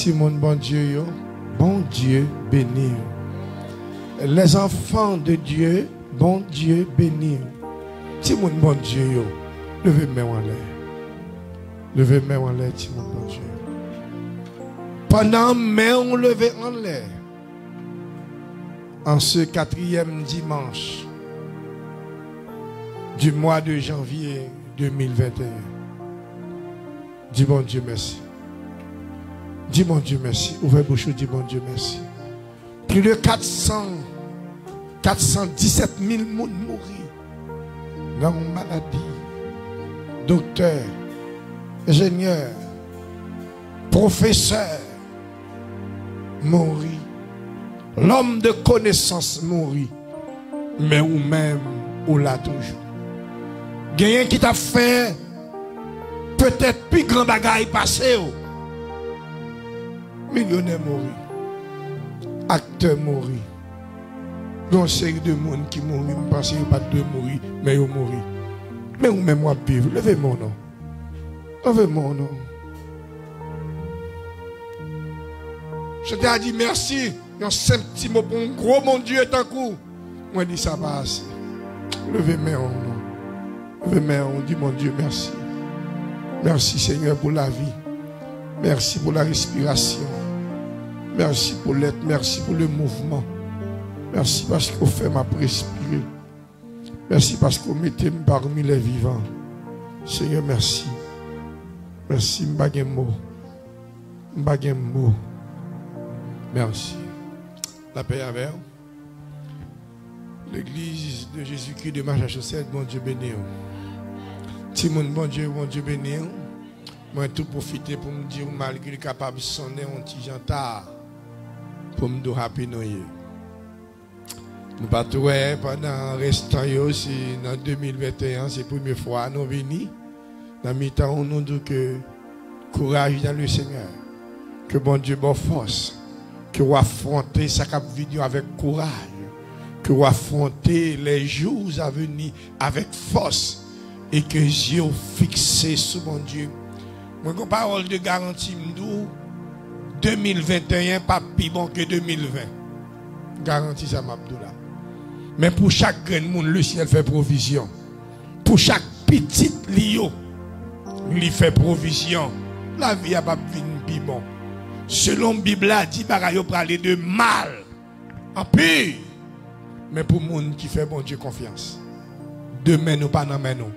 Timon, bon Dieu, bon Dieu béni. Les enfants de Dieu, bon Dieu béni. Timon, bon Dieu, levez main en l'air. Levez main en l'air, Timon, bon Dieu. Pendant main on levait en l'air, en ce 4e dimanche du mois de janvier 2021, dis bon Dieu merci. Dis mon Dieu merci. Ouvrez bouche, dis mon Dieu merci. Plus de 417 000 personnes mourir dans une maladie. Docteur, ingénieur, professeur, mourir. L'homme de connaissance mourir. Mais ou même, ou là toujours. Quelqu'un qui t'a fait peut-être plus grand bagaille passé. Millionnaire mourir. Acteur mourir. Une série de monde qui mourit. Je pense qu'il n'y a pas de mourir, mais ils mourir. Mais ou même moi vivre. Levez mon nom. Levez mon nom. Je t'ai dit merci. Un simple petit mot pour un gros mon Dieu est en cours. Moi, je dis ça va assez. Levez mes mains. Levez mes mains. On dit mon Dieu merci. Merci Seigneur pour la vie. Merci pour la respiration. Merci pour l'être. Merci pour le mouvement. Merci parce qu'on fait ma respirer. Merci parce qu'on mettait parmi les vivants. Seigneur, merci. Merci, m'bagemo. M'bagemo. Merci. La paix avec vous. L'église de Jésus-Christ de Marche-à-Chaussette, bon Dieu béni. Timon, bon Dieu béni. Moi, tout profiter pour me dire, malgré capable de sonner un petit jantar, pour me dire happy New Year. Nous pas pendant restant aussi en 2021, c'est la première fois nous venons. Dans le temps, on nous dit que courage dans le Seigneur, que bon Dieu bonne force, que vous affrontez sa vidéo avec courage, que vous affrontez les jours à venir avec force et que Dieu fixé sur mon Dieu. Moi, une parole de garantie, 2021 pas plus bon que 2020. Garantie ça m'abdoula. Mais pour chaque grand monde, le ciel fait provision. Pour chaque petit lio, il fait provision. La vie a pas venir plus bon. Selon la Bible, a dit bagaille parler de mal. En pire. Mais pour les gens qui fait bon Dieu confiance. Demain nous pas dans nous.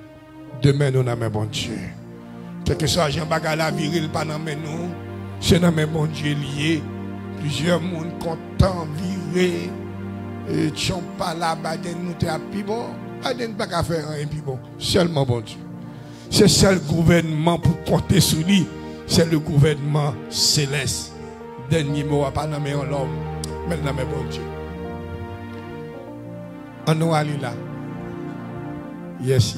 Demain nous dans bon Dieu. Quel que soit Jean Bagala viril pas dans nous. C'est dans bon Dieu lié. Plusieurs monde contents vivre. Et chon pas là baden nous t'es plus bon. Baden pas qu'à faire un plus bon. Seulement bon Dieu. C'est seul gouvernement pour compter sur lui. C'est le gouvernement céleste. Dernier mot à pas nommer l'homme. Mais dans bon Dieu. On nous aller là. Yes.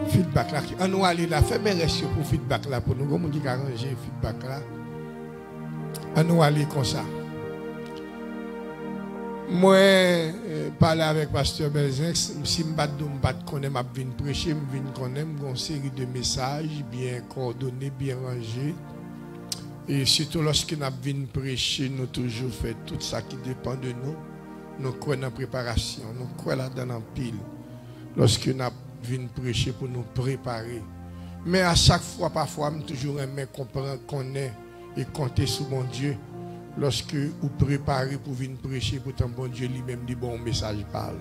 Feedback là. On nous aller là. Fais mes restios pour feedback là. Pour nous, comment on dit arranger feedback là. On nous aller comme ça. Moi, parler avec Pasteur Belzex, si je ne connais pas, je viens prêcher, je viens connaître une série de messages bien coordonnés, bien rangés. Et surtout lorsque nous venons prêcher, nous toujours fait tout ça qui dépend de nous. Nous croyons dans la préparation, nous croyons là-dedans en pile. Lorsque nous venons prêcher pour nous préparer. Mais à chaque fois, parfois, nous toujours aimé comprendre, connaître et compter sur mon Dieu. Lorsque vous préparez pour venir prêcher, pour ton bon Dieu lui-même dit bon message parle.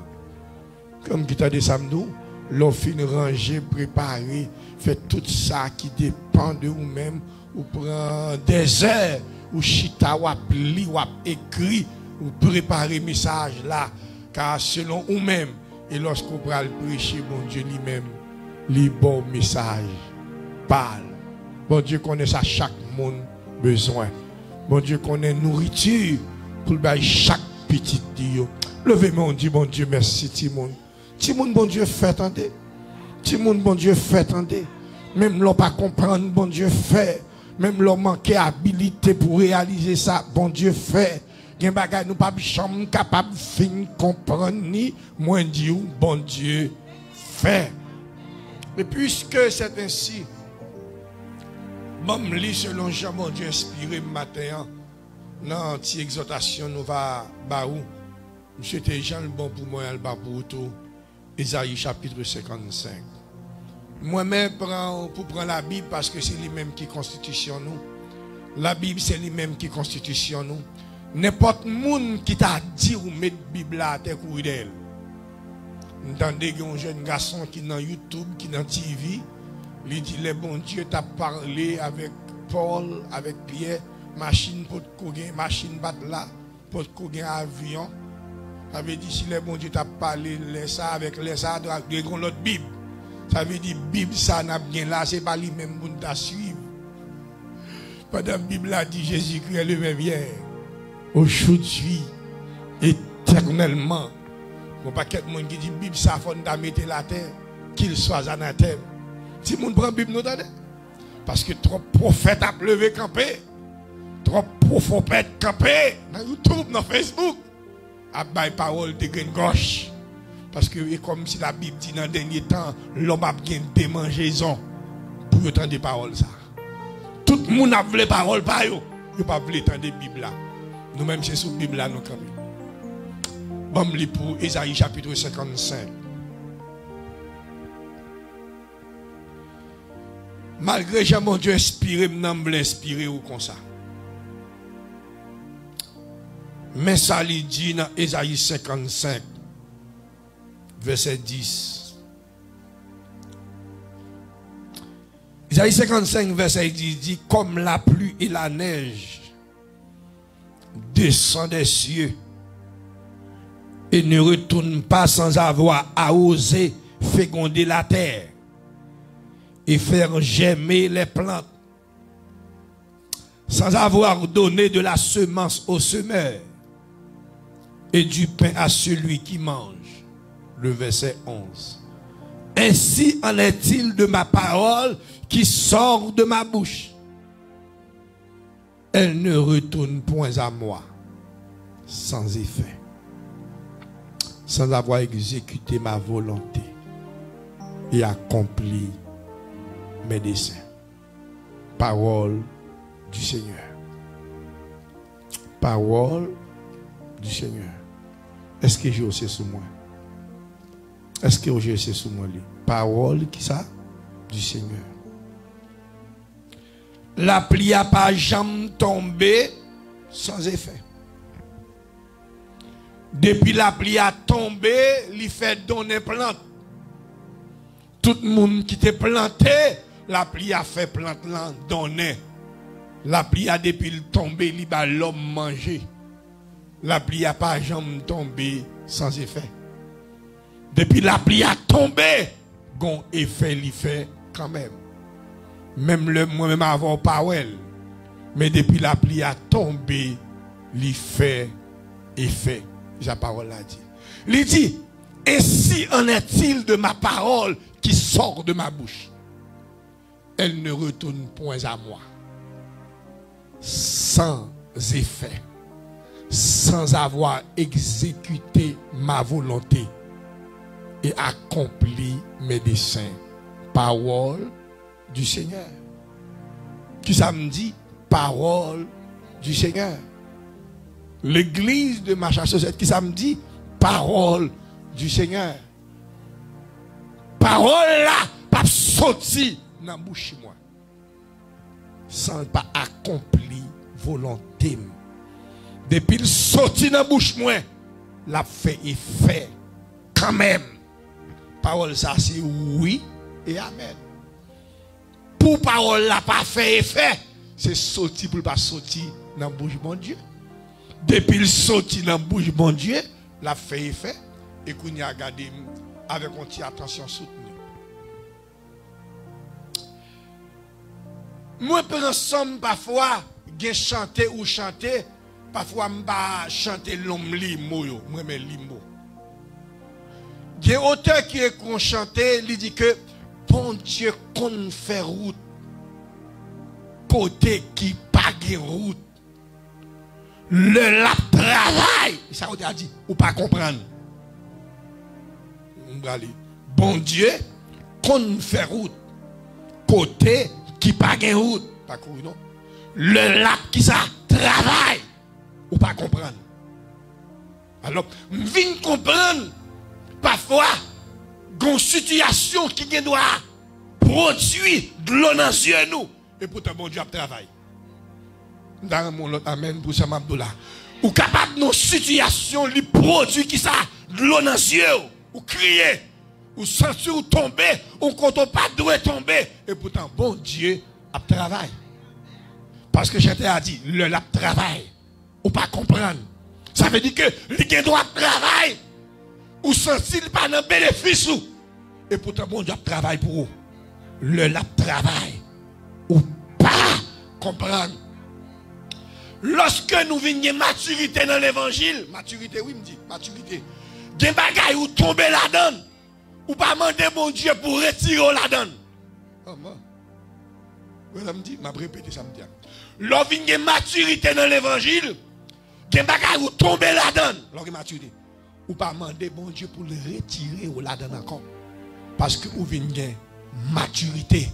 Comme qui t'a dit samedi, l'offre ranger, préparer, fait tout ça qui dépend de vous-même, ou prend des heures, ou chita, ou appli, ou écrit, ou préparer message là, car selon vous-même, et lorsque vous prenez le prêcher, bon Dieu lui-même, les bon message parle. Bon Dieu connaît ça chaque monde besoin. Bon Dieu connaît nourriture pour chaque petit Dieu. Levez-moi, on dit bon Dieu merci Timon. Timon, bon Dieu fait attendez. Timon, bon Dieu fait attendez. Même l'on pas comprendre, bon Dieu fait. Même l'on manquer habilité pour réaliser ça, bon Dieu fait. Gen bagay nous pas chambre capable fin comprendre ni moins dire bon Dieu fait. Et puisque c'est ainsi, Même li selon Jean mon Dieu inspiré matin dans petite exhortation nous va baou. Monsieur était Jean le bon pour moi le bas pour tout. Ésaïe chapitre 55. Moi-même pour prendre la Bible parce que c'est lui-même qui constitution nous. La Bible c'est lui-même qui constitution nous. N'importe monde qui t'a dit ou mettre Bible là à terre courir d'elle. Entendez un jeune garçon qui dans YouTube, qui dans TV, il dit le bon Dieu t'a parlé avec Paul, avec Pierre, machine pour courir, machine battre là, pour courir avion. Ça veut dire si le bon Dieu t'a parlé ça avec les ça de l'autre Bible. Ça veut dire Bible ça n'a bien là, c'est pas lui-même pour nous suivre. Pendant la Bible a dit Jésus-Christ est le même hier, aujourd'hui, éternellement. Bon paquet de monde qui dit Bible ça faut nous mettre la terre, qu'il soit anathème. Si monde prend Bible nous donne. Parce que trop prophètes a levé campé. Trop prophètes campé dans YouTube, dans Facebook. À bail parole de graine gauche. Parce que c'est comme si la Bible dit dans le dernier temps, l'homme a bien démangeaison pour entendre des paroles ça. Tout le monde a voulu paroles par eux. Il n'a pas voulu entendre des Bibles là. Nous-mêmes, c'est sous la Bible là, nous campons. Bon, pour Ésaïe chapitre 55. Malgré que mon Dieu inspiré, je ne inspiré ou comme ça. Mais ça lui dit dans Ésaïe 55, verset 10. Ésaïe 55, verset 10 dit, comme la pluie et la neige descendent des cieux et ne retournent pas sans avoir arrosé, féconder la terre et faire germer les plantes, sans avoir donné de la semence au semeur et du pain à celui qui mange. Le verset 11. Ainsi en est-il de ma parole qui sort de ma bouche. Elle ne retourne point à moi sans effet, sans avoir exécuté ma volonté et accompli mes desseins. Parole du Seigneur. Parole du Seigneur. Est-ce que j'ai aussi sous moi? Est-ce que j'ai aussi sous moi? Parole qui ça? Du Seigneur. La pluie n'a pas jamais tombé sans effet. Depuis la pluie a tombé, il fait donner plante. Tout le monde qui était planté, la pluie a fait plante là, donner. La pluie a depuis le tombé, il va l'homme manger. La pluie n'a pas jamais tombé sans effet. Depuis la pluie a tombé, gon effet il fait quand même. Même le moi-même avant parole. Mais depuis la pluie a tombé, il fait effet. La parole a dit. Il dit, ainsi en est-il de ma parole qui sort de ma bouche. Elle ne retourne point à moi. Sans effet. Sans avoir exécuté ma volonté et accompli mes desseins. Parole du Seigneur. Qui ça me dit? Parole du Seigneur. L'église de Macha-Sosette, qui ça me dit? Parole du Seigneur. Parole là, pas sorti dans la bouche moi. Sans pas accompli volonté. Depuis le sorti dans la bouche moi, l'a fait effet quand même. Parole ça c'est oui et amen. Pour parole là pas fait effet, c'est sorti pour pas sortir dans la bouche mon Dieu. Depuis le sorti dans la bouche mon Dieu, l'a fait effet et qu'on y a regardé avec une petite attention soutenue. Moi ensemble parfois, j'ai chanté ou chanté, parfois je chanter l'homme limo, moi mais limo. Il y a un auteur qui est chanté, il dit que bon Dieu qu'on fait route côté qui pas de route. Le la travail, ça on a dit ou pas comprendre. Bon Dieu qu'on fait route côté qui pas de route. pas courir non. Le lap qui ça travaille ou pas comprendre. Alors, viens comprendre parfois une situation qui doit produire de l'eau dans les yeux nous et pourtant bon Dieu travaille. Dans mon autre amen pour ça m'abdoula. Ou capable de situation qui produit qui ça de l'eau dans les yeux ou crier ou sentir ou tomber ou quand on pas doit tomber et pourtant bon Dieu travaille. Parce que j'étais à dire le lap travail ou pas comprendre. Ça veut dire que les doit travailler ou sentir pas de bénéfice et pourtant bon Dieu travaille pour vous. Le lap travail ou pas comprendre. Lorsque nous venons maturité dans l'évangile, maturité oui me dit, maturité. Des bagailles ou tomber là-dedans ou pas demander bon Dieu pour retirer là-dedans. Oh moi. Je me dit, m'a répété ça me dit. Lorsque vous venez maturité dans l'évangile, des bagailles ou tomber là-dedans. Lorsque maturité. Ou pas demander bon Dieu pour le retirer ou là-dedans encore. Parce que vous venez maturité.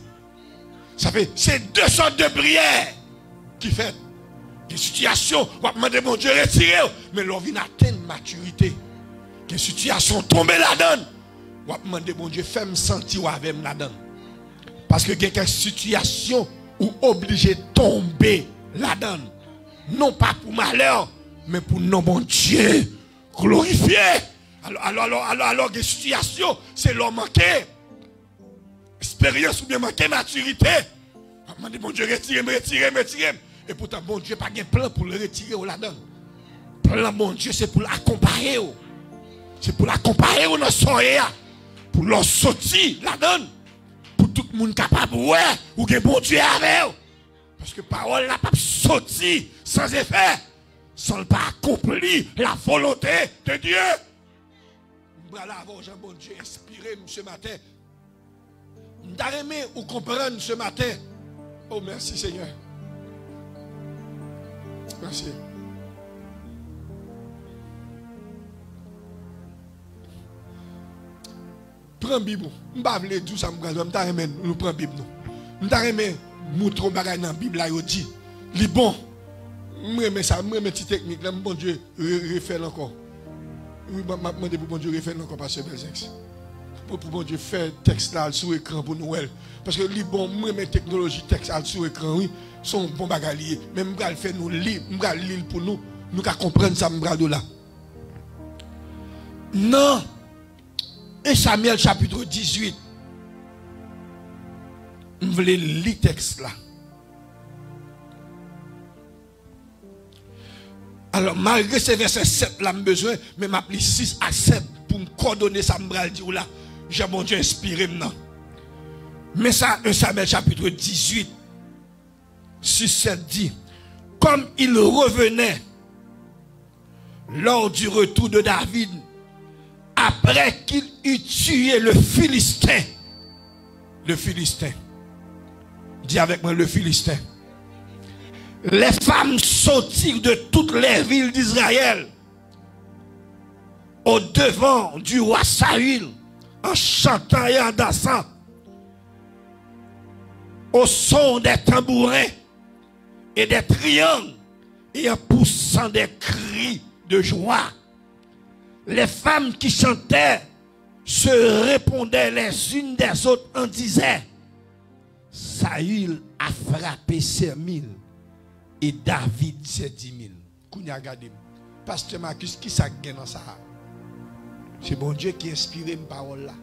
Ça fait, c'est deux sortes de prières qui fait des situations, on va demander mon Dieu retirer, mais l'on vient atteindre maturité. Des situations tomber là-dedans, on va demander mon Dieu faire me sentir avec moi là-dedans. Parce que il y a quelques situations où obligé de tomber là-dedans. Non pas pour malheur, mais pour non bon Dieu glorifié. Alors, des situations, c'est l'homme manqué. Expérience ou bien manqué maturité. On va demander mon Dieu retirer. Et pourtant, bon Dieu n'a pas de plan pour le retirer là-dedans. Plan, bon Dieu, c'est pour l'accompagner. C'est pour l'accompagner dans le soirée. Pour leur sortir là-dedans. Pour tout le monde capable de voir ou que bon Dieu avec. Parce que parole n'a pas sorti sans effet. Sans pas accomplir la volonté de Dieu. Voilà, avant, bon Dieu, inspiré ce matin. D'aimé ou comprendre ce matin. Oh, merci Seigneur. Merci. Prends la Bible. Je ne vais pas dire tout ça. Je ne vais pas nous prendre la Bible. Je ne vais pas montrer dans la Bible. Il dit, c'est bon. Je remets ça. Je remets une petite technique. Là, bon Dieu, refait encore. Je demande pour bon Dieu refaire encore par ce Belzex. Pour bon Dieu faire texte là sur l'écran pour Noël. Parce que les bons, mes technologies texte sur l'écran, oui, sont bons bagages. Mais je vais faire nous lire, je vais lire pour nous, nous comprendre ça, je là. Non. 1 Samuel chapitre 18. Je vais lire le texte là. Alors, malgré ces versets 7 là, j'ai besoin, mais je m'appelle 6 à 7 pour me coordonner ça, je vais dire là. J'ai mon Dieu inspiré maintenant. Mais ça, 1 Samuel chapitre 18, 6-7 dit, comme il revenait lors du retour de David, après qu'il eut tué le Philistin. Le Philistin. Dis avec moi le Philistin. Les femmes sortirent de toutes les villes d'Israël au devant du roi Saül, en chantant et en dansant, au son des tambourins et des triangles et en poussant des cris de joie. Les femmes qui chantaient se répondaient les unes des autres en disant, Saül a frappé ses 1000 et David ses 10 000. Kounya regardez, pasteur Marcus, qui ça gagne dans ça? C'est bon Dieu qui inspire mes paroles là.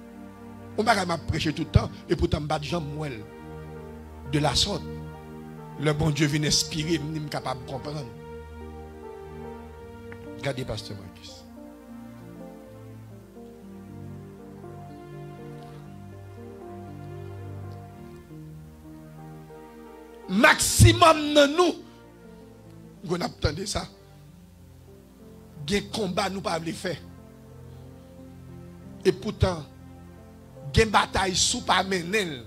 On va pas prêcher tout le temps et pourtant me battre Jean Mouel de la sorte. Le bon Dieu vient inspirer, je suis capable de comprendre. Regardez pasteur Marcus. Maximum de nous, on attendait ça. Des combats nous pas les faire. Et pourtant, des batailles sous pas mener,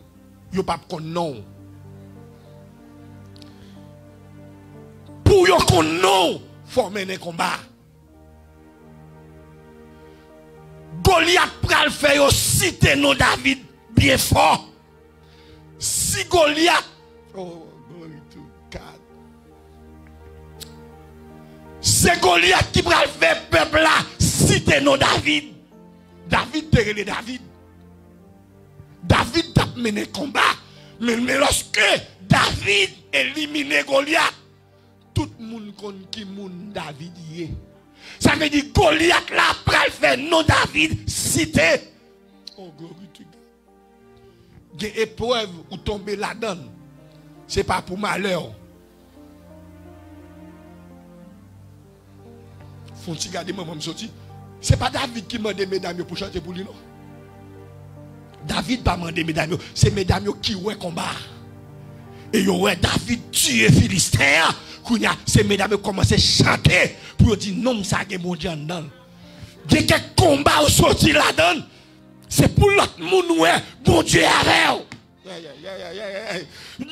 yo pas qu'on non. Pour yo qu'on non, faut mener combat. Goliath pral faire yo citer nos David bien fort. Si Goliath, oh, C'est Goliath qui va faire peuple là, citer non David. David te relé David. David t'a mené combat. Mais lorsque David élimine Goliath, tout le monde connaît qui moun David y est. Ça veut dire Goliath là pral faire non David cité. Oh glory to God. Des épreuves ou tomber là-dedans. C'est pas pour malheur. Faut-il garder maman me sorti. C'est pas David qui m'a demandé mesdames pour chanter pour lui non. David pas demandé mesdames, c'est mesdames qui ouais combat. Et yo ouais David tuer Philistin. C'est mesdames qui commencent à chanter pour dire non ça que mon Dieu dedans. Il y a quelques combats qui sorti là-dedans. C'est pour l'autre monde ouais bon Dieu avec.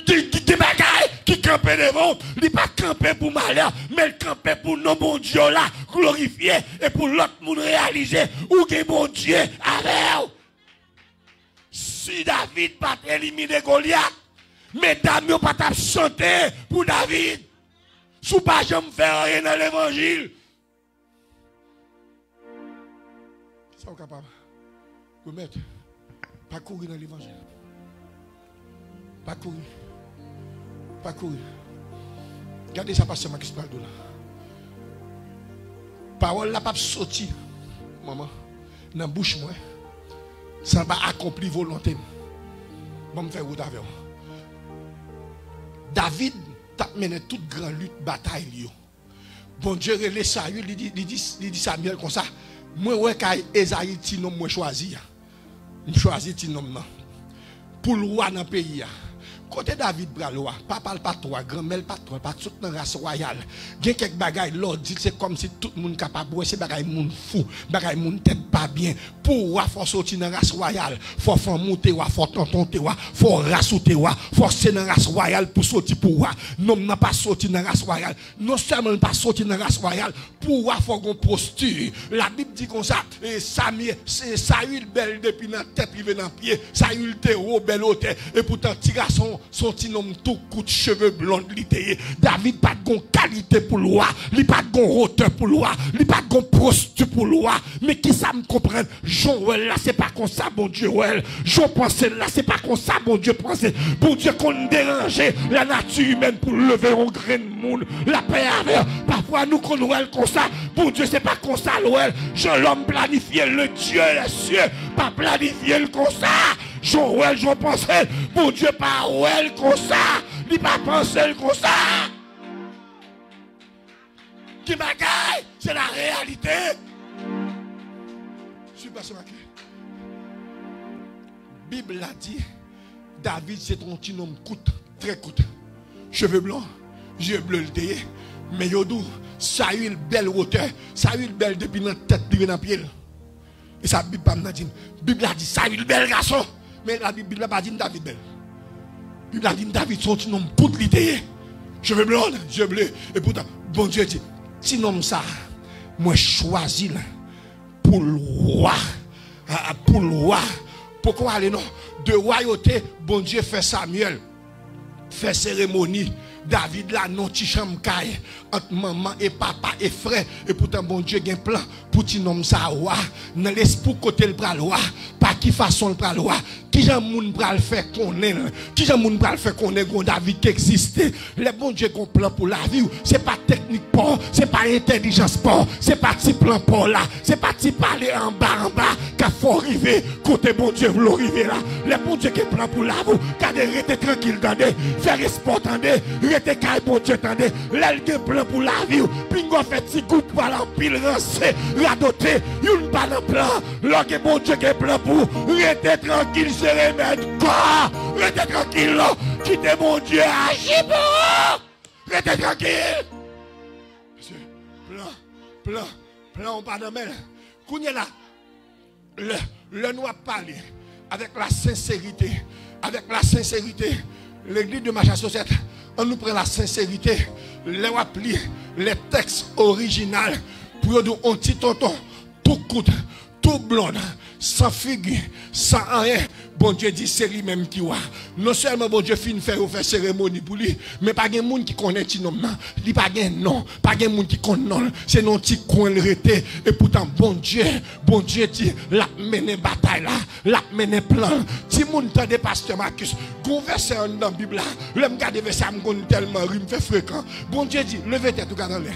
Des bagailles qui campent devant, il ne pas camper pour malheur, mais il camper pour nos bon Dieu là, glorifier et pour l'autre monde réaliser où est bon Dieu avec. Si David pas éliminer Goliath, mesdames ne pas chanter pour David. Sous pas jamais faire rien dans l'évangile. Ça vous capable. Vous mettez pas courir dans l'évangile. Pas courir. Pas courir. Regardez ça passe ma question là. Parole la pas sorti. Maman, dans bouche moi. Ça va accomplir volonté. Bon me faire route avec. David t'a mené toute grande lutte, bataille. Bon Dieu relève Saül, il dit Samuel comme ça. Moi, ouais, quand Esaïe Tinom, moi choisi. Je choisis Tinom. Pour le roi dans le pays. Côté David Bralois, papa le patron, grand-mère le patron, pas toute la race royale. Il y a quelques bagailles, l'autre dit c'est comme si tout le monde capable de c'est bagaille moun fou, bagaille moun tête pas bien. Pour roi faut sortir dans la race royale, faut faire monter roi, faut tonton roi, faut rassouter roi, faut c'est dans la race royale pour sortir pour roi. Non n'a pas sorti dans la race royale. Non seulement pas sorti dans la race royale, pour roi faut qu'on posture. La Bible dit comme ça, et Saül belle depuis dans tête privé dans pied, Saül te haut belle hauteur et pourtant petit garçon son petit homme tout coup de cheveux blonds littéyé. David pas de qualité pour le roi, il pas de hauteur pour le roi, il pas de posture pour le roi. Mais qui ça me comprend? Joël là c'est pas comme ça bon Dieu. Je pense là c'est pas comme ça bon Dieu pense. Bon Dieu qu'on dérange la nature humaine pour lever un grain de monde. La paix avec parfois nous qu'on comme ça. Bon Dieu c'est pas comme ça l'ouel. Je l'homme planifié le Dieu les cieux, pas planifié le comme ça. Joël, je pensais, bon Dieu, pas Joël comme ça, ni pas penser comme ça. Qui bagaille, c'est la réalité. Je suis passé ma clé. Bible a dit, David c'est un petit homme coûte, très coûte. Cheveux blancs, yeux bleus le déé, mais yodou, Saül belle hauteur, Saül belle depuis la tête, depuis dans le pied. Et ça, Bible a dit, Bible a dit, Saül belle garçon. Mais la Bible n'a pas dit David belle. La Bible a dit David son petit nom pour l'idée. Cheveux blancs, yeux bleus. Et pourtant, bon Dieu dit, petit nom ça, moi choisis pour le roi. Pour le roi. Pourquoi aller non? De royauté, bon Dieu fait Samuel. Fait cérémonie. David là, non, ti chambre caille. Entre maman et papa et frère. Et pourtant, bon Dieu a un plan pour ti nom ça roi. Dans l'esprit côté le bras roi. Pas qui façon le bras roi. Qui j'en moun pral faire connaît. Qui j'en moun pral faire connaît gon David qui existe. Le bon Dieu a un plan pour la vie. C'est pas technique pas. C'est pas intelligence pas. C'est pas petit plan pas là. C'est pas petit parler en bas. Qu'il faut arriver. Côté bon Dieu vous arriver là. Le bon Dieu qui a un plan pour la vie. Gardez, restez tranquille, tendez. Faire sport, tendez. Restez calme, bon Dieu, tendez. L'aile qui a un plan pour la vie. Pingo fait petit coup pour l'empile rancé. Radoté. Y'une pas de plan. Là que bon Dieu qui a un plan pour. Restez tranquille. Se remettre quoi? Restez tranquille là. Quittez mon Dieu, agis pour vous. Restez tranquille. Monsieur, plan, on pas de mêle. Kounya là, le nous a parlé avec la sincérité. Avec la sincérité, l'église de Macha Société, on nous prend la sincérité. Les appli les textes originaux pour nous un petit tonton, tout coûte, tout blonde. sans figue, sans rien. Bon Dieu dit c'est lui-même qui voit. Non seulement bon Dieu finit faire cérémonie pour lui, mais pas de monde qui connaît ce nom. Il pas de nom, pas de monde qui connaît non. C'est non petit coin le rété. Et pourtant bon Dieu dit la mené bataille là, la mené plan. Si monde tande pasteur Marcus, gon verset dans la Bible là, le me garder verset me gon tellement rime fait fréquent. Bon Dieu dit levez tête tout gars dans l'air.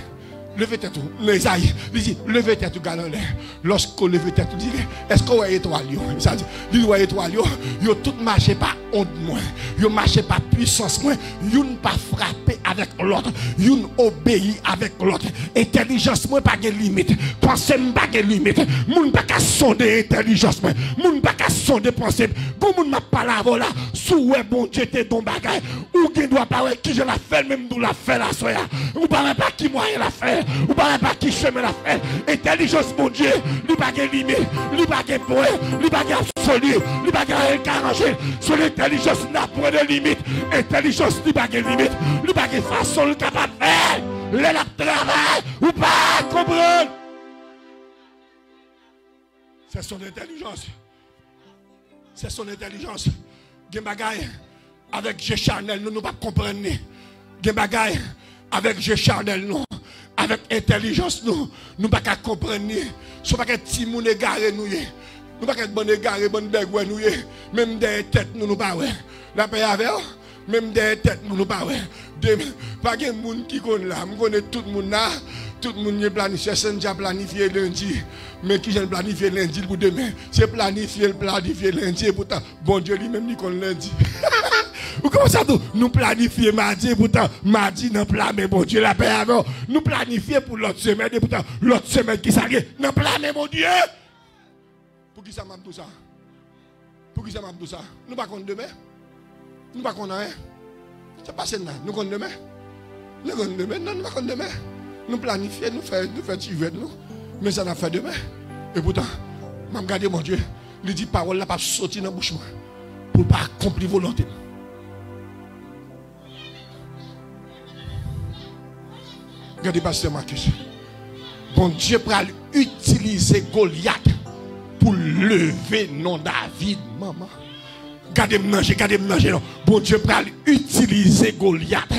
Levez tête tout. Isaïe, il dit levez tête tout gars dans l'air. Lorsqu'on levez tête tout dit est-ce qu'on voit étoile yo? Ça dit il voit étoile yo tout marché pas honte moins. Yo marché pas puissance moins. Youn pas frappé avec l'autre. Youn obéi avec l'autre. Intelligence moins pas de limite. Pensée pas de limite. Moun pas qu'à sonder intelligence moins. Moun pas qu'à sonder pensée. Bon moun m'a pas la voilà. Sous bon Dieu te don bagay. Ou qui doit pas qui je la fait même nous la fait la soya. Ou pas qui moyen la fait. Ou pas qui chemin la fait. Intelligence mon Dieu, lui pas de limite, lui pas de point, lui pas absolu, lui pas de arrangé. Sur l'intelligence n'a point de limite. Intelligence lui pas de limite, lui pas de façon capable de faire. Le travail ou pas comprendre. C'est son intelligence. C'est son intelligence. Gen bagay avec G Charnel nous pas comprendre. Gen bagay avec G Charnel nous avec intelligence nous pas qu'à comprendre. So pas que ti moun égaré nous nous pas que bon égaré bon begwe nous même des têtes nous pas ouais. La paix avec même des têtes nous pas ouais. Pas de monde qui connaît là, je connais tout le monde là. Tout le monde est planifié, c'est déjà planifié lundi. Mais qui j'ai planifié lundi pour demain? C'est planifié lundi. Et pourtant, bon Dieu lui-même dit qu'on lundi. Ou comment ça tout? Nous planifions mardi, et pourtant, mardi dans plan, mais bon Dieu la paix avant. Nous planifions pour l'autre semaine, et pourtant, l'autre semaine qui s'arrête, dans plan, mais bon Dieu. Pour qui ça m'a tout ça? Pour qui ça m'a tout ça? Nous pas contre demain? Nous pas contre rien? C'est pas ça, nous comptons demain. Nous comptons demain. Non, nous ne comptons demain. Nous planifions, nous faisons tirer nous. Mais ça n'a fait demain. Et pourtant, je regarde mon Dieu. Il dit parole n'a pas sorti dans la bouche pour ne pas accomplir volonté. Regardez pasteur Marcus. Bon Dieu pour utiliser Goliath pour lever non David, maman. Gardez manger. Bon Dieu pour utiliser Goliath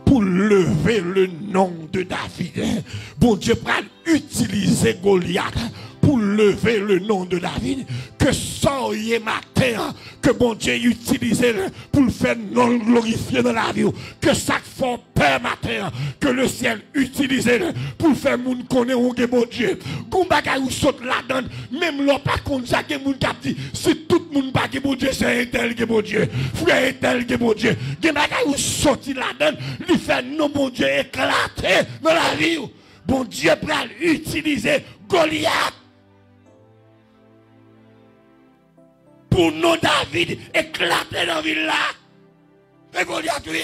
pour lever le nom de David. Bon Dieu pour utiliser Goliath pour lever le nom de David. Que soyez matin, que bon Dieu utilise pour le faire non glorifier dans la vie. Que ça fait peur matin, que le ciel utilise pour faire moun connaît ou bon Dieu. Gon bagay ou saute là-dedans, même l'on pas contre ça que moun k'ap dit, si tout le monde pas que bon Dieu, c'est un tel que bon Dieu. Frère un tel que bon Dieu. Gen bagay ou saute là-dedans, lui fait non bon Dieu éclater dans la vie. Bon Dieu pour utiliser Goliath. Pour nous, David, éclater dans la ville là. Et Goliath, oui.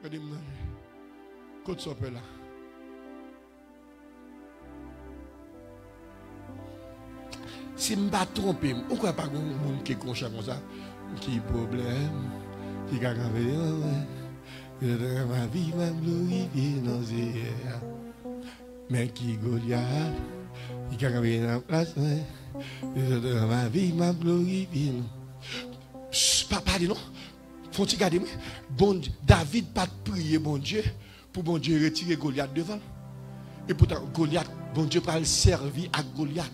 Regardez-moi. Côte sope là. Si je ne me pas trompé, on ne croit pas que monde qui est conscient comme ça, qui a problème, qui a gagné, ma vie m'a glorifié dans les airs. Mais qui Goliath, qui a gagné dans la place, ma vie m'a glorifié. Papa dit non. Faut-il garder moi? Bon, David pas prier bon Dieu pour bon Dieu retirer Goliath devant. Et pourtant Goliath, bon Dieu pas le servir à Goliath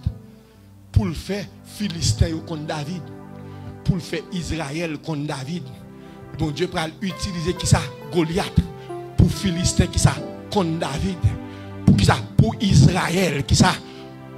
pour le faire Philistin contre David, pour le faire Israël contre David. Bon Dieu pas utiliser qui ça Goliath pour Philistin qui ça contre David. Pour qui ça pour Israël qui ça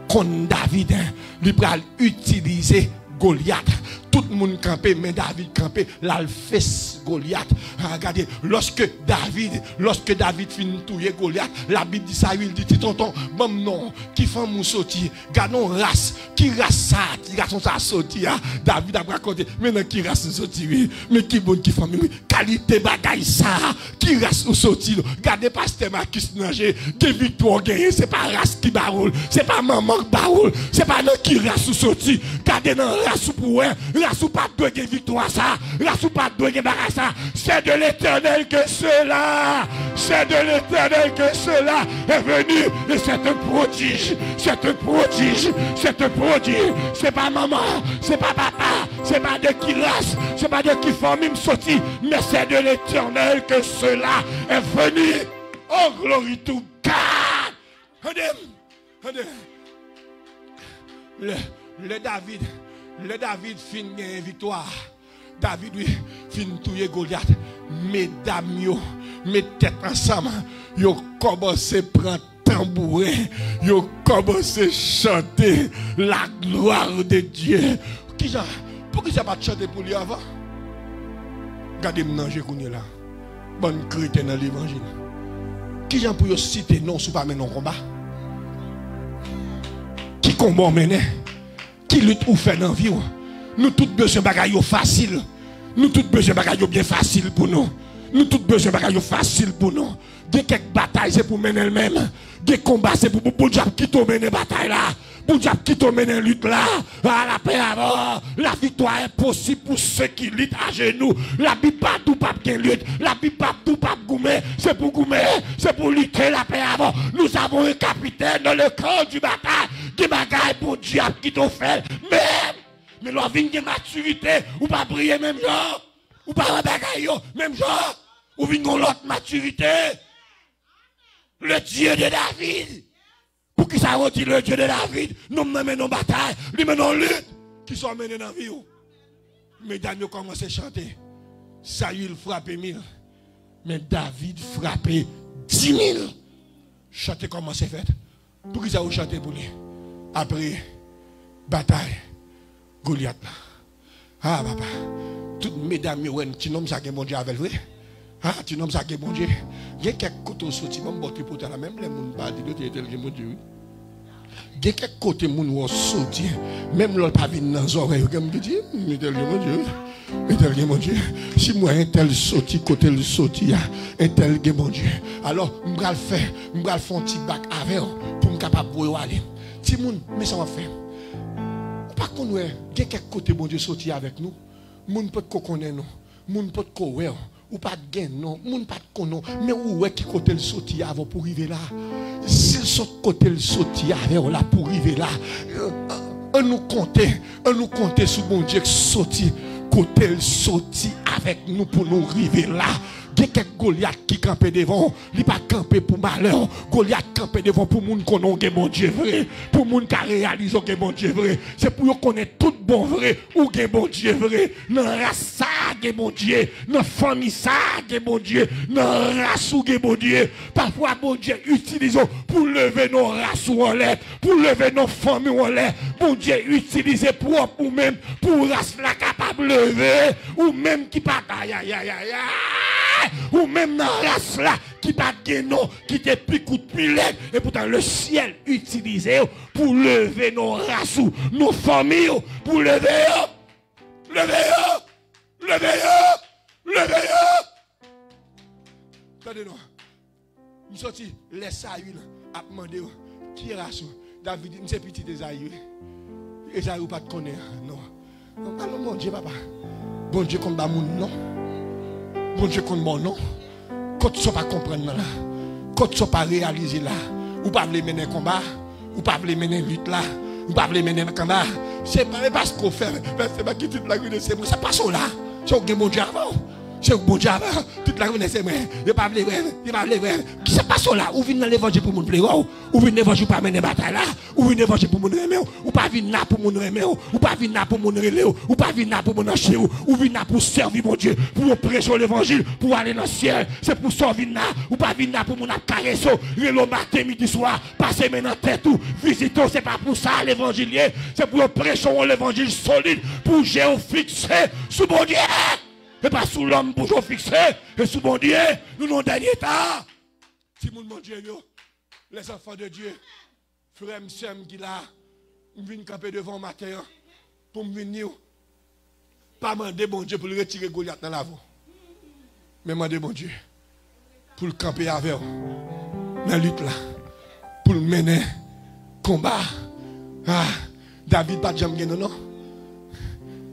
contre David. Il va utiliser Goliath. Tout le monde campé, mais David campé, là, le fesse Goliath. Regardez, lorsque David finit touiller Goliath, la Bible dit ça, il dit, tonton, bon non, qui fait mon sorti, gardons race, qui race ça, qui race ça sorti, David a raconté, maintenant qui race sorti, oui, mais qui bon qui famille, oui, qualité bagaille ça, qui race ou sorti, regardez pasteur Marcus Nanger, des victoires gagnées, c'est pas race qui barole, c'est pas maman qui barole, c'est pas non qui race ou sorti, regardez dans race ou pour la sous pas de victoire ça, la sous pas de bagage ça. C'est de l'Éternel que cela. C'est de l'Éternel que cela est venu. Et c'est un prodige. C'est un prodige. C'est un prodige. C'est pas maman. C'est pas papa. C'est pas de qui race. C'est pas de qui famille me sorti. Mais c'est de l'Éternel que cela est venu. Oh, glory to God. Regardez. Le David fin une victoire. David lui fin touyer Goliath. Mesdames yo, mes têtes ensemble, yo commencé prendre tambourin, yo commencé chanter la gloire de Dieu. Pourquoi ça pas chanter pour lui avant? Regardez maintenant je connais là. Bonne chrétien dans l'évangile. Qui j'en pour citer non sous pas mener un combat? Qui combat mener? Qui lutte ou fait dans vie? Nous tous besoin bagaille facile. Nous tous besoin bagaille bien facile pour nous. Nous tous besoin bagaille facile pour nous. De quelques batailles c'est pour mener elle-même. Des combats c'est pour diable qui te mène bataille là. Pour diable qui te mène lutte là. À la paix avant. La victoire est possible pour ceux qui luttent à genoux. La Bible pas tout pas bien lutte. La Bible pas tout pas goumer. C'est pour goumer. C'est pour lutter la paix avant. Nous avons un capitaine dans le camp du bataille. Des bagailles pour diable qui te fait. Mais l'on vient de maturité. Ou pas prier même genre. Ou pas bagaille même genre. Ou vient de l'autre maturité. Le Dieu de David. Pour qui ça retire le Dieu de David? Nous menons nos batailles. Nous menons lutte. Qui sont menés dans la vie. Mesdames, commencent à chanter. Saül frappé 1000. Mais David frappé 10 000. Chanter comment c'est fait. Pour qui ça vous chantez pour lui? Après, bataille. Goliath. Ah, papa. Toutes mesdames, tu nommes ça que mon Dieu avec vrai. Ah, tu nommes ça que mon Dieu. Il y a quelques côtés sortis, même bon pour la même les gens pas dit d'autres tel que mon Dieu. Il y a quelques côtés mon sorti, même l'autre pas venir dans les oreilles, comme dit, mais tel que mon Dieu. Mais tel que mon Dieu. Si moi un tel sorti côté le sorti, un tel que mon Dieu. Alors, je vais le faire, je vais faire un petit bac avec pour me capable de aller. Si moun, mais ça va faire. Pas qu'on il y a quelques côtés mon Dieu sorti avec nous. Moun peut connaître nous. Moun peut connaître. Ou pas de gain, non. Moun pas de connaître. Mais où est-ce qui côté le sorti avant pour arriver là? Si le côté le sorti avant là pour arriver là. On nous compter sur mon Dieu qui sorti. Côté le sorti avec nous pour nous arriver là. Il y a quelques Goliath qui campent devant, il pas camper pour malheur. Goliath camper devant pour moun connaît que mon Dieu vrai, pour moun qui réalise que mon Dieu vrai. C'est pour connaître tout bon vrai ou que mon Dieu vrai. Dans race ça que mon Dieu, dans famille ça que mon Dieu, dans race ou que mon Dieu. Parfois mon Dieu utilise pour lever nos races en l'air, pour lever nos familles en l'air. Mon Dieu utilise pour ou même pour race la capable lever ou même qui pas ou même dans la race là qui pas de nom, qui te pique ou de pilet, et pourtant le ciel utilisé pour lever nos races, nos familles, pour lever, attendez-nous, nous sortis, les Saül a demandé qui est race. David dit, c'est petit Esaïe. Esaïe pas te connaître, non. Alors mon Dieu, papa, bon Dieu comme mon nom. Bon Dieu compte mon nom. Quand tu ne pas comprendre là, quand tu ne pas réaliser là, ou pas mener combat, ou pas mener lutte là, ou pas mener combat, c'est pas ce qu'on fait, c'est pas qui toute la rue de c'est moi, c'est pas ça là, c'est au bon Dieu avant. C'est au bon Dieu avant, toute la rue de c'est moi, il pas les vrai, il pas les vrai. C'est pas ça là, ou vient dans l'évangile pour mon plaire, ou vient dans l'évangile pour mener bataille là, ou vient dans l'évangile pour mon remer, ou pas venir là pour mon remer, ou pas venir là pour mon relais, ou pas venir là pour mon acheter, ou venir là pour servir mon Dieu, pour prêcher l'évangile, pour aller dans le ciel. C'est pour ça venir là, ou pas venir là pour mon caresser, le matin, midi, soir, passer maintenant tête ou visiter, c'est pas pour ça l'évangile, c'est pour prêcher l'évangile solide, pour géofixer sous mon Dieu. Et pas sous l'homme pour nous fixer. Et sous mon Dieu, nous n'avons dernier temps. Si mon Dieu, les enfants de Dieu, frère Msem qui là, nous venons camper devant matin pour me venir. Pas demander mon Dieu pour le retirer Goliath dans la voie. Mais demander mon Dieu pour le camper avec dans la lutte là. Pour le mener combat. Ah, David pas de jamais non.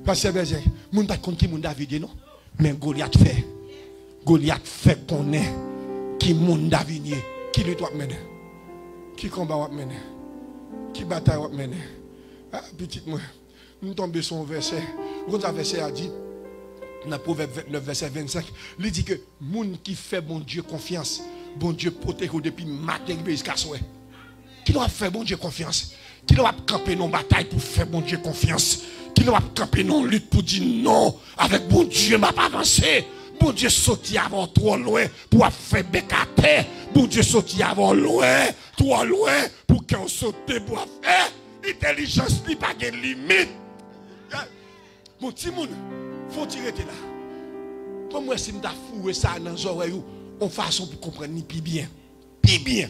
Parce que mon pas contre qui mon David non. Mais Goliath fait qu'on est qui monde d'avenir, qui lui doit mener, qui combat doit mener, qui bataille doit mener. Ah, petit moi, nous tombons sur un verset. Quand un verset a dit, dans Proverbe 29, verset 25, il dit que monde qui fait bon Dieu confiance, bon Dieu protège depuis matin jusqu'à soir. Qui doit faire bon Dieu confiance? Qui doit camper nos batailles pour faire bon Dieu confiance? Qui doit camper nos luttes pour dire non, avec bon Dieu m'a pas avancé. Bon Dieu sorti avant trop loin pour faire bécater. Bon Dieu sorti avant loin, trop loin pour qu'on saute pour faire. Intelligence n'est pas de limite. Mon petit monde, faut tirer là. Pour moi, si je fouille ça dans les oreilles, on façon pour comprendre ni plus bien. Plus bien.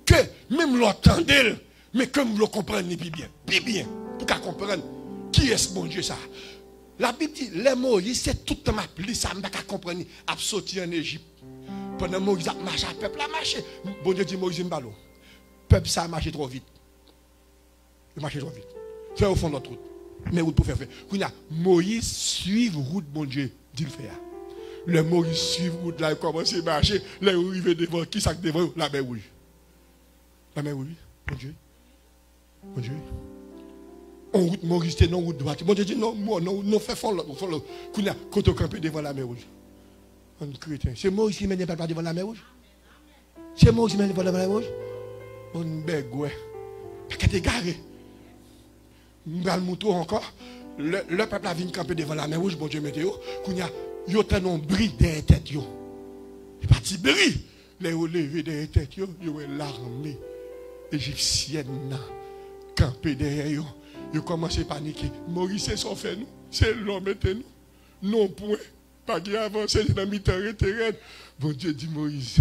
Que même l'entendre, mais comme le comprendre ni plus bien. Plus bien. Pour qu'on comprenne qui est ce bon Dieu ça. La Bible dit, les Moïse, c'est tout le temps appelé, ça ne peut pas comprendre, a sorti en Égypte. Pendant que Moïse a marché, le peuple a marché. Bon Dieu dit, Moïse, le peuple ça a marché trop vite. Il marche trop vite. Fait au fond de notre route. Mais route pour faire. Moïse suit la route, bon Dieu, dit le faire. Le Moïse suit la route, là, il commence à marcher. Là, il arrive devant, qui ça devant? La mer rouge. La mer rouge, bon Dieu. Bon Dieu. On route Maurice, c'est non route droite. Bon Dieu dit non, non, fait fond l'autre. Quand on campe devant la mer rouge. Un chrétien. C'est Maurice qui mène pas devant la mer rouge. C'est Maurice qui mène devant la mer rouge. On bègue, ouais. Pas qu'à garé. On va le montrer encore. Le peuple a venu camper devant la mer rouge, bon Dieu, météo. Quand il y a un bris derrière tête. Il est parti bris. Les relevés derrière tête, il y a l'armée égyptienne campée derrière eux. Ils ont commencé à paniquer. Maurice, c'est son fait nous. C'est l'homme et nous. Non point. Pas qu'il avance dans le mi-temps terrain. Bon Dieu dit Moïse.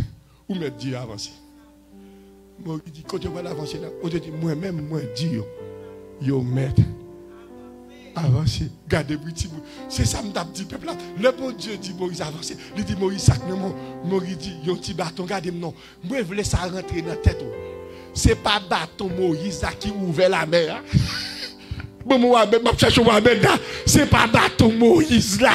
Où m'est dit avancer? Moïse dit, quand tu vas avancer là, on te dit, moi-même, moi, dis, yo, maître. Avancer. Gardez petit. C'est ça, m't'a dit, peuple là. Le bon Dieu dit Moïse avancer. Il dit Moïse, sac, non, Moïse dit, yon petit bâton, gardez non. Moi, je voulais ça rentrer dans la tête. C'est pas bâton Moïse qui ouvre la mer. C'est pas bâton Moïse là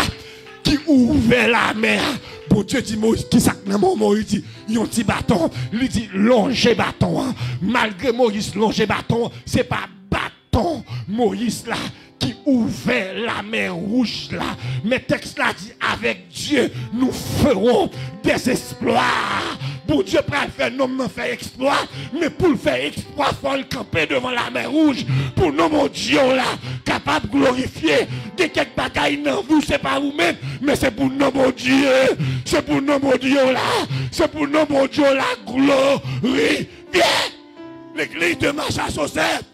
qui ouvre la mer. Bon Dieu dit Moïse qui sac dans Moïse dit yon petit bâton, il dit longer bâton. Malgré Moïse longer bâton, c'est pas bâton Moïse là qui ouvre la mer rouge là. Mais texte là dit avec Dieu nous ferons des exploits. Bon Dieu préfère nous faire exploit, mais pour le faire exploit, il faut le camper devant la mer rouge. Pour nous, mon Dieu, là, capable de glorifier. Des quelques bagailles dans vous, c'est pas vous-même, mais c'est pour nous, mon Dieu. C'est pour nous, mon Dieu, là. C'est pour nous, mon Dieu, là, glorifier. L'église de Macha Saucette.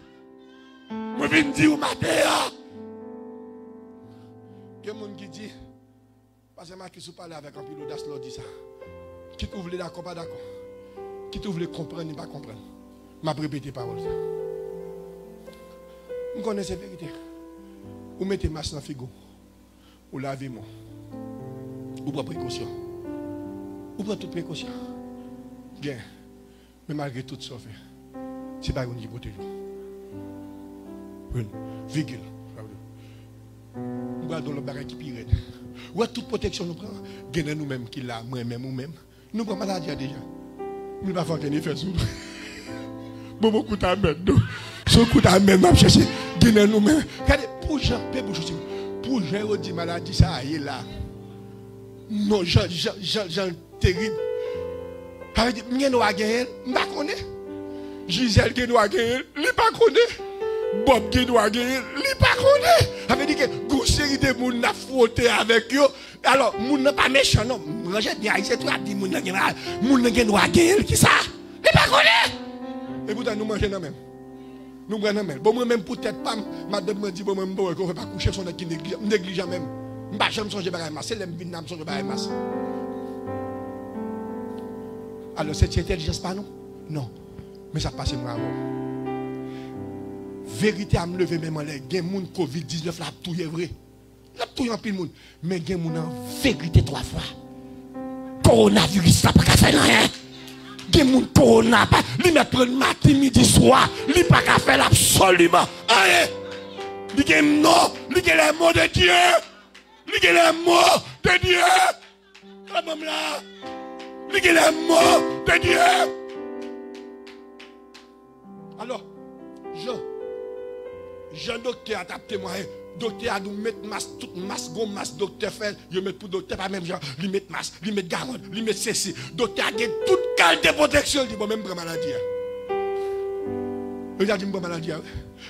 Je viens de dire au matin. Il y a des gens qui disent, parce que je suis parlé avec un pilote d'audace, dit ça. Qui t'ouvre les d'accord, pas d'accord. Qui t'ouvre les comprendre, n'est pas comprendre. Je vais répéter parole. Vous connaissez la vérité. Vous mettez masse dans le frigo. Vous lavez moi. Vous prenez précaution. Vous prenez toute précaution. Bien. Mais malgré tout ça, c'est pas une qui protège. Virgule. Vous regardez le baril qui pire. Ou toute protection nous prend. Gagnez nous-mêmes qui l'a, moi-même ou même. Nous prenons maladie déjà. Nous ne pouvons pas faire effet sur nous. Beaucoup d'amènes. Beaucoup d'amènes, nous chercher. Gagnez nous-mêmes. Regardez, pour Jean, pour Jean, dit maladie, ça y est là. Non, Jean terrible. Avec dit, nous avons gagné, nous ne connaissons pas. Gisèle, nous avons gagné, nous ne connaissons pas. Bob qui doit gagner, il pas connaît. Avait dit que une série de monde n'a frotté avec eux. Alors, moun n'a pas méchant non. Moi j'ai bien c'est toi dit moun n'a doit gagner qui ça? Il pas connaît. Et pourtant nous mangeons même. Nous prenons même. Bon moi même peut-être pas madame me dit bon même bon qu'on fait pas coucher son qui négligent même. M'pas jamais songer bagarre masse, c'est l'aime vinn songer bagarre masse. Alors c'est intelligence pas non? Non. Mais ça passe moi avant. Vérité à me lever même en l'air. Il y a des gens Covid-19 là, tout est vrai. Là, tout est en pile monde. Mais il y a des gens en vérité 3 fois. Coronavirus, ça n'a pas faire rien. Il y a des gens corona, il met le matin, midi, soir. Il n'a pas faire absolument rien. Il y a non, il y a les mots de Dieu. Il y a les mots de Dieu. Comment là? Il y a les mots de Dieu. Alors, Jean docteur a tapé moi. Docteur a nous mettre masque, toute masque, gros masque, docteur fait, il met pour docteur, pas même genre, il met masque, il met garde, il met ceci. Docteur a toute qualité de protection, il dit, bon, même pour maladie. Regardez, moi, maladie.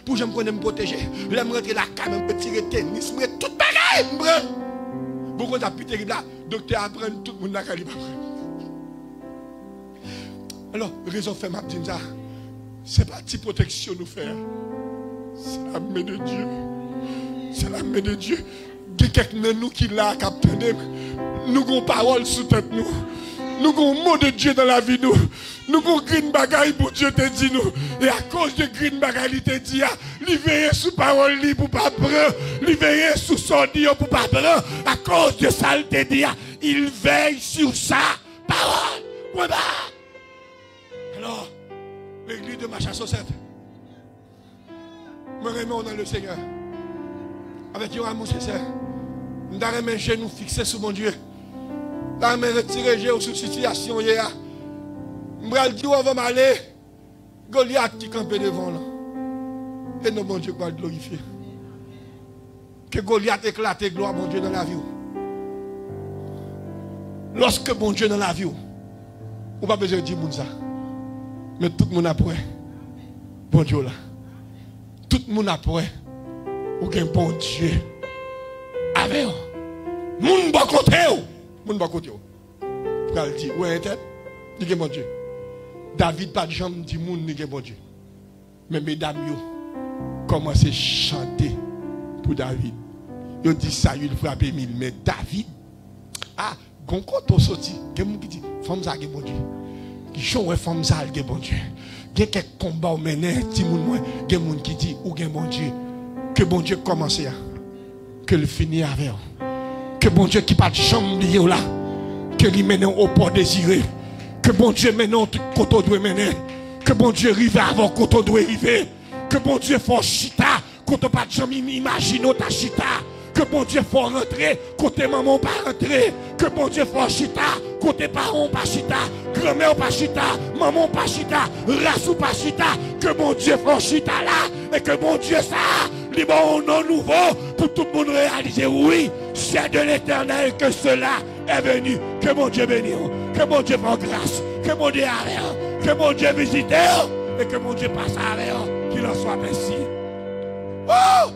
Pour que je me protéger, je me rentrer la cam, je me tirer tennis, je me tout bagaille, je me prends. Beaucoup de plus terrible là, docteur apprend tout le monde dans le Alors, raison fait ma petite ça, c'est pas petite protection nous faire. C'est la main de Dieu. C'est la main de Dieu. Il y a quelqu'un de nous qui l'a capté. Nous avons parole sous tête nous. Nous avons mot de Dieu dans la vie nous. Nous avons green bagaille pour Dieu te dit nous. Et à cause de green bagaille il te dit, il veille sous parole pour pas prendre. Il veille sous son Dieu pour pas prendre. À cause de ça il te dit, il veille sur sa parole. Ouais, bah. Alors, l'église de Macha Saucette. Me remettons dans le Seigneur. Avec un amour sincère. Nous avons mes genoux fixés sur mon Dieu. Nous avons retiré les sur la situation. Nous avons dit où on va m'aller. Goliath qui campait devant là. Et nous, mon Dieu, va le glorifier. Que Goliath éclate gloire, mon Dieu, dans la vie. Lorsque mon Dieu dans la vie, on n'a pas besoin de dire ça. Mais tout le monde après. Bon Dieu là. Tout le monde après. Ou un bon Dieu. Avec vous. Moun ba côté ou. Moun ba côté ou. Je vais le dire. Où est tête? Ni bon Dieu. David pas de jambe dit moun ni bon Dieu. Mais mesdames yo commencez à chanter pour David. Yo dit ça il frappe mille mais David gon koto sorti. Gen moun qui dit femme ça bon Dieu. Qui chou femme ça bon Dieu. Gen quelques combats mené ti moun moi gen moun qui dit ou gen bon Dieu. Que bon Dieu commence à. Que le finit avec. Que bon Dieu qui pas de chambre lié là. Que lui mène au port désiré. Que bon Dieu mène tout côté doit mener. Que bon Dieu arrive avant côté doit arriver. Que bon Dieu faut chita. Côté pas de chambre imagine ta chita. Que bon Dieu faut rentrer. Côté maman pas rentrer. Que bon Dieu faut chita. Côté parents pas chita. Grand-mère pas chita. Maman pas chita. Race ou pas chita. Que bon Dieu faut chita là. Et que bon Dieu ça. Bon nom nouveau pour tout le monde réaliser oui, c'est de l'Éternel que cela est venu. Que mon Dieu bénisse, que mon Dieu fasse grâce, que mon Dieu arrête, que mon Dieu visite et que mon Dieu passe à l'arrière, qu'il en soit ainsi. Oh!